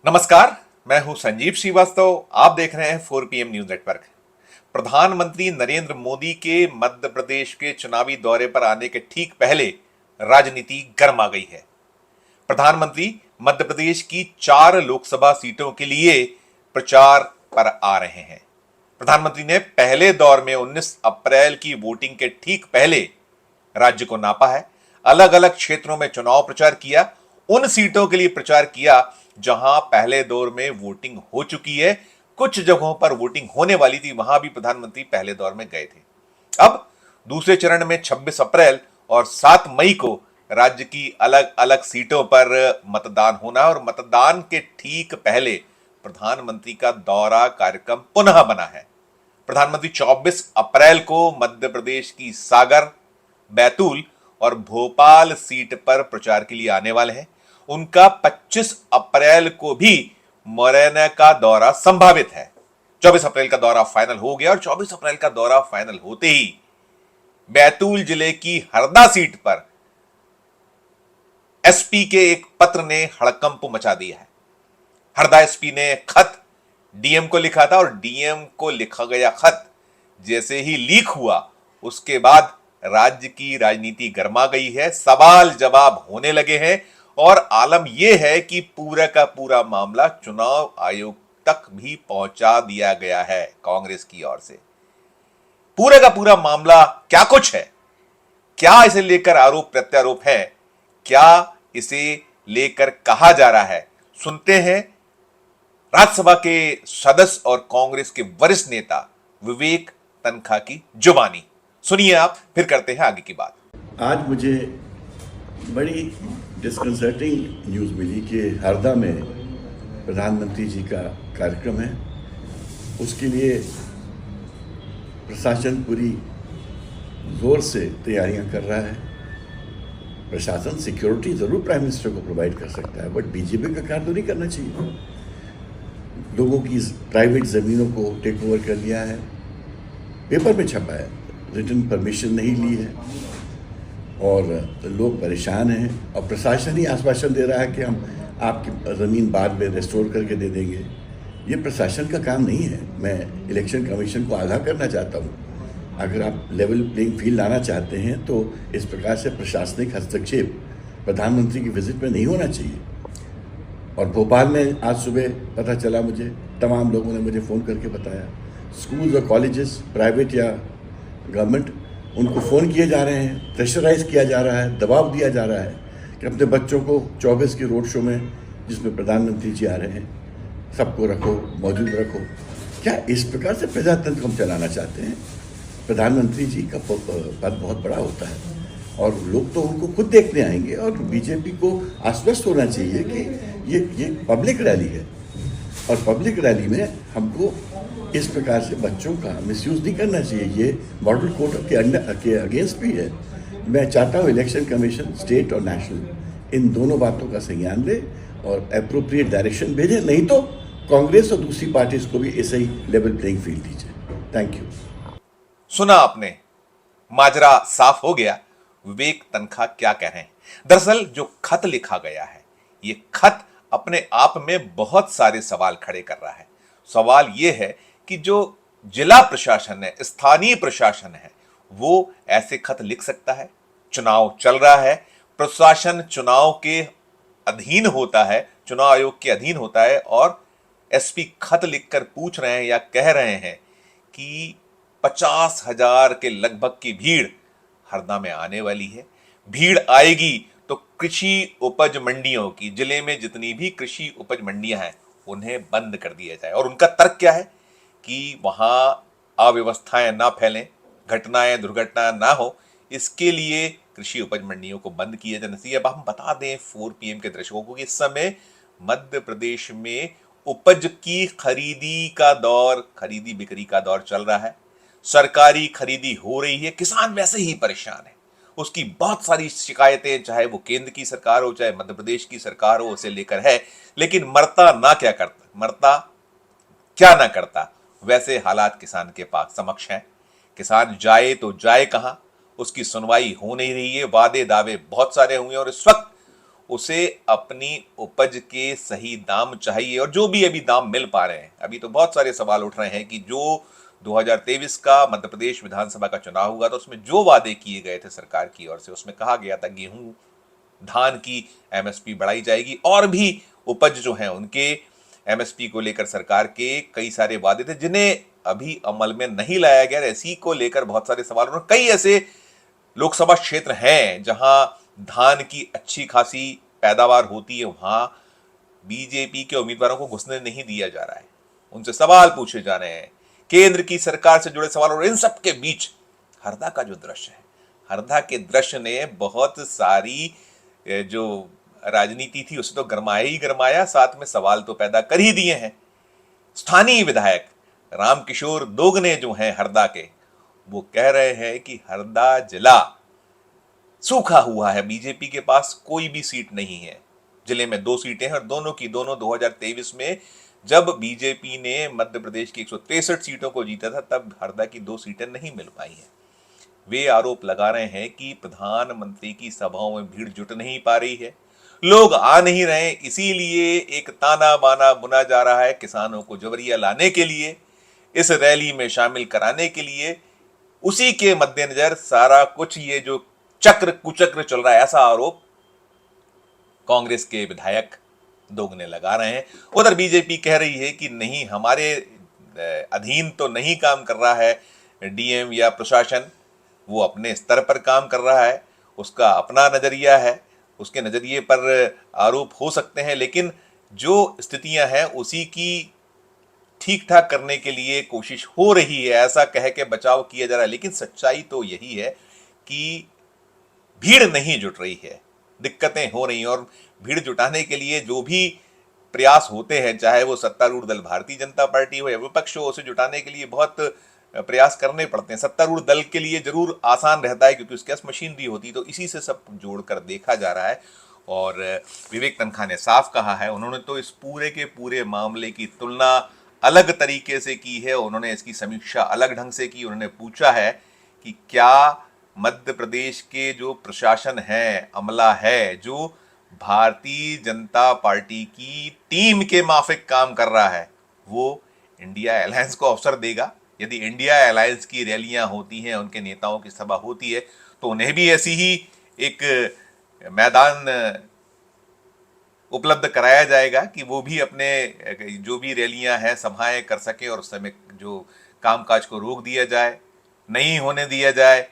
नमस्कार। मैं हूं संजीव श्रीवास्तव। आप देख रहे हैं 4 PM न्यूज नेटवर्क। प्रधानमंत्री नरेंद्र मोदी के मध्य प्रदेश के चुनावी दौरे पर आने के ठीक पहले राजनीति गर्म आ गई है। प्रधानमंत्री मध्य प्रदेश की 4 लोकसभा सीटों के लिए प्रचार पर आ रहे हैं। प्रधानमंत्री ने पहले दौर में 19 अप्रैल की वोटिंग के ठीक पहले राज्य को नापा है। अलग अलग क्षेत्रों में चुनाव प्रचार किया। उन सीटों के लिए प्रचार किया जहां पहले दौर में वोटिंग हो चुकी है। कुछ जगहों पर वोटिंग होने वाली थी, वहां भी प्रधानमंत्री पहले दौर में गए थे। अब दूसरे चरण में 26 अप्रैल और 7 मई को राज्य की अलग अलग सीटों पर मतदान होना है और मतदान के ठीक पहले प्रधानमंत्री का दौरा कार्यक्रम पुनः बना है। प्रधानमंत्री 24 अप्रैल को मध्य प्रदेश की सागर, बैतूल और भोपाल सीट पर प्रचार के लिए आने वाले हैं। उनका 25 अप्रैल को भी मुरैना का दौरा संभावित है। 24 अप्रैल का दौरा फाइनल हो गया और 24 अप्रैल का दौरा फाइनल होते ही बैतूल जिले की हरदा सीट पर एसपी के एक पत्र ने हड़कंप मचा दिया है। हरदा एसपी ने खत डीएम को लिखा था और डीएम को लिखा गया खत जैसे ही लीक हुआ उसके बाद राज्य की राजनीति गर्मा गई है। सवाल जवाब होने लगे हैं और आलम यह है कि पूरा का पूरा मामला चुनाव आयोग तक भी पहुंचा दिया गया है कांग्रेस की ओर से। पूरा का पूरा मामला क्या कुछ है, क्या इसे लेकर आरोप प्रत्यारोप है, क्या इसे लेकर कहा जा रहा है, सुनते हैं राज्यसभा के सदस्य और कांग्रेस के वरिष्ठ नेता विवेक तनखा की जुबानी। सुनिए आप, फिर करते हैं आगे की बात। आज मुझे बड़ी डिस्कंसर्टिंग न्यूज़ मिली कि हरदा में प्रधानमंत्री जी का कार्यक्रम है। उसके लिए प्रशासन पूरी जोर से तैयारियां कर रहा है। प्रशासन सिक्योरिटी ज़रूर प्राइम मिनिस्टर को प्रोवाइड कर सकता है, बट बीजेपी का कार्य तो नहीं करना चाहिए। लोगों की प्राइवेट ज़मीनों को टेक ओवर कर लिया है, पेपर में छपा है, रिटन परमिशन नहीं ली है और लोग परेशान हैं। और प्रशासन ही आश्वासन दे रहा है कि हम आपकी ज़मीन बाद में रेस्टोर करके दे देंगे। ये प्रशासन का काम नहीं है। मैं इलेक्शन कमीशन को आगाह करना चाहता हूँ, अगर आप लेवल प्लेइंग फील्ड लाना चाहते हैं तो इस प्रकार से प्रशासनिक हस्तक्षेप प्रधानमंत्री की विजिट में नहीं होना चाहिए। और भोपाल में आज सुबह पता चला मुझे, तमाम लोगों ने मुझे फ़ोन करके बताया, स्कूल्स और कॉलेजेस प्राइवेट या गवर्नमेंट, उनको फ़ोन किए जा रहे हैं, प्रेशराइज किया जा रहा है, दबाव दिया जा रहा है कि अपने बच्चों को 24 के रोड शो में जिसमें प्रधानमंत्री जी आ रहे हैं सबको रखो, मौजूद रखो। क्या इस प्रकार से प्रजातंत्र हम चलाना चाहते हैं? प्रधानमंत्री जी का पद बहुत बड़ा होता है और लोग तो उनको खुद देखने आएंगे और बीजेपी को आश्वस्त होना चाहिए कि ये पब्लिक रैली है और पब्लिक रैली में हमको इस प्रकार से बच्चों का मिसयूज़ नहीं करना चाहिए। ये मॉडल कोड के अगेंस्ट भी है। मैं चाहता हूँ इलेक्शन कमीशन स्टेट और नेशनल इन दोनों बातों का संज्ञान ले और अप्रोप्रिएट डायरेक्शन भेजे, नहीं तो कांग्रेस और दूसरी पार्टीज को भी ऐसे ही लेवल प्लेइंग फील्ड दीजिए। Thank you. सुना आपने, माजरा साफ हो गया। विवेक तनखा क्या कह रहे हैं? दरअसल जो खत लिखा गया है, ये खत अपने आप में बहुत सारे सवाल खड़े कर रहा है। सवाल यह है कि जो जिला प्रशासन है, स्थानीय प्रशासन है, वो ऐसे खत लिख सकता है? चुनाव चल रहा है, प्रशासन चुनाव के अधीन होता है, चुनाव आयोग के अधीन होता है और एसपी खत लिखकर पूछ रहे हैं या कह रहे हैं कि 50,000 के लगभग की भीड़ हरदा में आने वाली है। भीड़ आएगी तो कृषि उपज मंडियों की, जिले में जितनी भी कृषि उपज मंडियां हैं उन्हें बंद कर दिया जाए। और उनका तर्क क्या है कि वहां अव्यवस्थाएं ना फैलें, घटनाएं दुर्घटना ना हो, इसके लिए कृषि उपज मंडियों को बंद किया जाना चाहिए। अब हम बता दें 4 PM के दर्शकों को कि इस समय मध्य प्रदेश में उपज की खरीदी का दौर, खरीदी बिक्री का दौर चल रहा है। सरकारी खरीदी हो रही है, किसान वैसे ही परेशान है। उसकी बहुत सारी शिकायतें, चाहे वो केंद्र की सरकार हो चाहे मध्य प्रदेश की सरकार हो, उसे लेकर है। लेकिन मरता ना क्या करता, मरता क्या ना करता, वैसे हालात किसान के पास समक्ष हैं। किसान जाए तो जाए कहां, उसकी सुनवाई हो नहीं रही है। वादे दावे बहुत सारे हुए और इस वक्त उसे अपनी उपज के सही दाम चाहिए, और जो भी अभी दाम मिल पा रहे हैं, अभी तो बहुत सारे सवाल उठ रहे हैं कि जो 2023 का मध्य प्रदेश विधानसभा का चुनाव हुआ था उसमें जो वादे किए गए थे सरकार की ओर से, उसमें कहा गया था गेहूं धान की एमएसपी बढ़ाई जाएगी, और भी उपज जो है उनके एमएसपी को लेकर सरकार के कई सारे वादे थे जिन्हें अभी अमल में नहीं लाया गया। इसी को लेकर बहुत सारे सवाल, और कई ऐसे लोकसभा क्षेत्र हैं जहां धान की अच्छी खासी पैदावार होती है, वहां बीजेपी के उम्मीदवारों को घुसने नहीं दिया जा रहा है, उनसे सवाल पूछे जा रहे हैं, केंद्र की सरकार से जुड़े सवाल। और इन सब के बीच हरदा का जो दृश्य है, हरदा के दृश्य ने बहुत सारी जो राजनीति थी उसे तो गरमाया ही गरमाया, साथ में सवाल तो पैदा कर ही दिए हैं। स्थानीय विधायक रामकिशोर दोगने जो हैं हरदा के, वो कह रहे हैं कि हरदा जिला सूखा हुआ है, बीजेपी के पास कोई भी सीट नहीं है। जिले में 2 सीटें हैं और दोनों की दोनों 2023 में जब बीजेपी ने मध्य प्रदेश की 163 सीटों को जीता था तब हरदा की 2 सीटें नहीं मिल पाई हैं। वे आरोप लगा रहे हैं कि प्रधानमंत्री की सभाओं में भीड़ जुट नहीं पा रही है, लोग आ नहीं रहे, इसीलिए एक ताना बाना बुना जा रहा है किसानों को जबरिया लाने के लिए, इस रैली में शामिल कराने के लिए। उसी के मद्देनजर सारा कुछ ये जो चक्र कुचक्र चल रहा है, ऐसा आरोप कांग्रेस के विधायक दोगने लगा रहे हैं। उधर बीजेपी कह रही है कि नहीं, हमारे अधीन तो नहीं काम कर रहा है डीएम या प्रशासन, वो अपने स्तर पर काम कर रहा है, उसका अपना नजरिया है, उसके नजरिए पर आरोप हो सकते हैं, लेकिन जो स्थितियां हैं उसी की ठीक ठाक करने के लिए कोशिश हो रही है, ऐसा कह के बचाव किया जा रहा है। लेकिन सच्चाई तो यही है कि भीड़ नहीं जुट रही है, दिक्कतें हो रही हैं, और भीड़ जुटाने के लिए जो भी प्रयास होते हैं, चाहे वो सत्तारूढ़ दल भारतीय जनता पार्टी हो या विपक्ष हो, उसे जुटाने के लिए बहुत प्रयास करने पड़ते हैं। सत्तारूढ़ दल के लिए जरूर आसान रहता है क्योंकि उसके पास मशीनरी होती है, तो इसी से सब जोड़कर देखा जा रहा है। और विवेक तनखा ने साफ कहा है, उन्होंने तो इस पूरे के पूरे मामले की तुलना अलग तरीके से की है, उन्होंने इसकी समीक्षा अलग ढंग से की। उन्होंने पूछा है कि क्या मध्य प्रदेश के जो प्रशासन है, अमला है, जो भारतीय जनता पार्टी की टीम के माफिक काम कर रहा है, वो इंडिया अलायंस को अवसर देगा? यदि इंडिया अलायंस की रैलियां होती हैं, उनके नेताओं की सभा होती है, तो उन्हें भी ऐसी ही एक मैदान उपलब्ध कराया जाएगा कि वो भी अपने जो भी रैलियां हैं, सभाएं कर सके, और उस समय जो कामकाज को रोक दिया जाए, नहीं होने दिया जाए,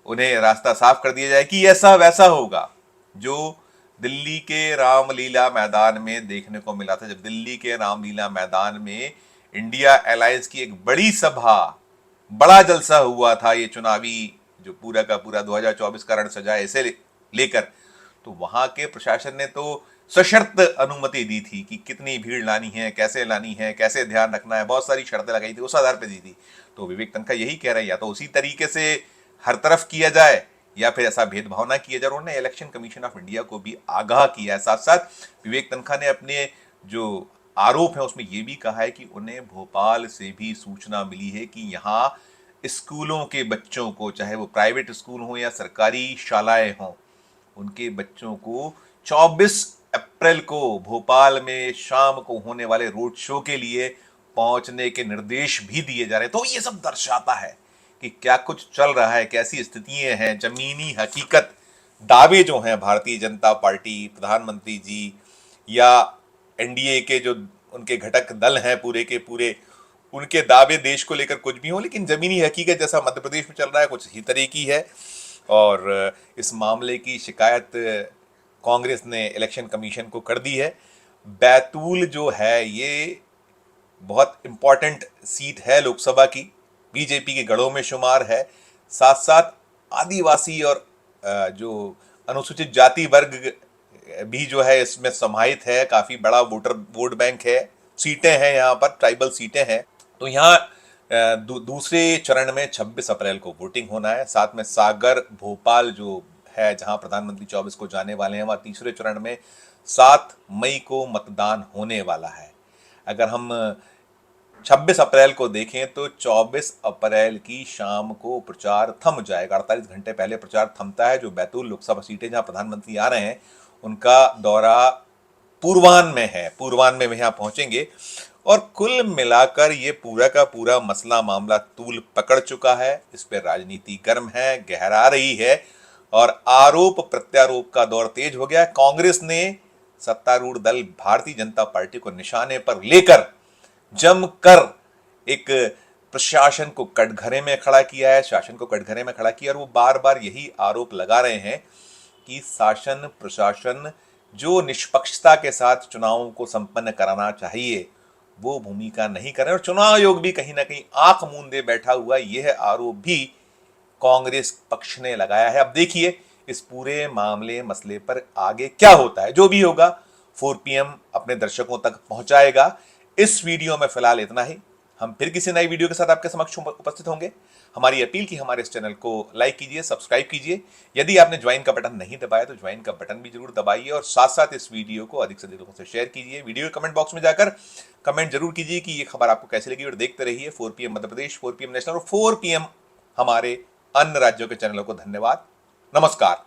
उन्हें रास्ता साफ कर दिया जाए कि ऐसा वैसा होगा जो दिल्ली के रामलीला मैदान में देखने को मिला था। जब दिल्ली के रामलीला मैदान में इंडिया अलायंस की एक बड़ी सभा, बड़ा जलसा हुआ था, ये चुनावी जो पूरा का पूरा 2024 का रण सजा इसे लेकर, तो वहां के प्रशासन ने तो सशर्त अनुमति दी थी कि कितनी भीड़ लानी है, कैसे ध्यान रखना है, बहुत सारी शर्तें लगाई थी, उस आधार पर दी थी। तो विवेक तनखा यही कह रहे हैं, या तो उसी तरीके से हर तरफ किया जाए या फिर ऐसा भेदभाव ना किया जाए। उन्होंने इलेक्शन कमीशन ऑफ इंडिया को भी आगाह किया है। साथ साथ विवेक तनखा ने अपने जो आरोप है उसमें यह भी कहा है कि उन्हें भोपाल से भी सूचना मिली है कि यहाँ स्कूलों के बच्चों को, चाहे वो प्राइवेट स्कूल हो या सरकारी शालाएं हों, उनके बच्चों को 24 अप्रैल को भोपाल में शाम को होने वाले रोड शो के लिए पहुंचने के निर्देश भी दिए जा रहे हैं। तो ये सब दर्शाता है कि क्या कुछ चल रहा है, कैसी स्थितियां हैं, जमीनी हकीकत, दावे जो हैं भारतीय जनता पार्टी, प्रधानमंत्री जी या एनडीए के जो उनके घटक दल हैं पूरे के पूरे, उनके दावे देश को लेकर कुछ भी हो, लेकिन जमीनी हकीकत जैसा मध्य प्रदेश में चल रहा है कुछ ही तरह की है। और इस मामले की शिकायत कांग्रेस ने इलेक्शन कमीशन को कर दी है। बैतूल जो है ये बहुत इंपॉर्टेंट सीट है लोकसभा की, बीजेपी के गढ़ों में शुमार है। साथ साथ आदिवासी और जो अनुसूचित जाति वर्ग भी जो है इसमें समाहित है, काफी बड़ा वोट बैंक है, सीटें हैं यहाँ पर, ट्राइबल सीटें हैं। तो यहाँ दूसरे चरण में 26 अप्रैल को वोटिंग होना है। साथ में सागर भोपाल जो है जहां प्रधानमंत्री 24 को जाने वाले हैं, वहां तीसरे चरण में 7 मई को मतदान होने वाला है। अगर हम 26 अप्रैल को देखें तो 24 अप्रैल की शाम को प्रचार थम जाएगा, 48 घंटे पहले प्रचार थमता है। जो बैतूल लोकसभा सीटें जहां प्रधानमंत्री आ रहे हैं उनका दौरा पूर्वान में है, पूर्वान में यहाँ पहुंचेंगे और कुल मिलाकर ये पूरा का पूरा मसला मामला तूल पकड़ चुका है। इस पे राजनीति गर्म है, गहरा रही है और आरोप प्रत्यारोप का दौर तेज हो गया। कांग्रेस ने सत्तारूढ़ दल भारतीय जनता पार्टी को निशाने पर लेकर जमकर एक प्रशासन को कटघरे में खड़ा किया है, शासन को कटघरे में खड़ा किया और वो बार बार यही आरोप लगा रहे हैं कि शासन प्रशासन जो निष्पक्षता के साथ चुनावों को संपन्न कराना चाहिए वो भूमिका नहीं कर रहे और चुनाव आयोग भी कहीं ना कहीं आंख मूंदे बैठा हुआ, यह आरोप भी कांग्रेस पक्ष ने लगाया है। अब देखिए इस पूरे मामले मसले पर आगे क्या होता है। जो भी होगा 4 PM अपने दर्शकों तक पहुंचाएगा। इस वीडियो में फिलहाल इतना ही। हम फिर किसी नई वीडियो के साथ आपके समक्ष उपस्थित होंगे। हमारी अपील की हमारे इस चैनल को लाइक कीजिए, सब्सक्राइब कीजिए। यदि आपने ज्वाइन का बटन नहीं दबाया तो ज्वाइन का बटन भी जरूर दबाइए और साथ साथ इस वीडियो को अधिक से अधिक लोगों से शेयर कीजिए। वीडियो के कमेंट बॉक्स में जाकर कमेंट जरूर कीजिए कि ये खबर आपको कैसी लगी और देखते रहिए 4 PM Madhya Pradesh, 4 PM national और 4 PM हमारे अन्य राज्यों के चैनलों को। धन्यवाद, नमस्कार।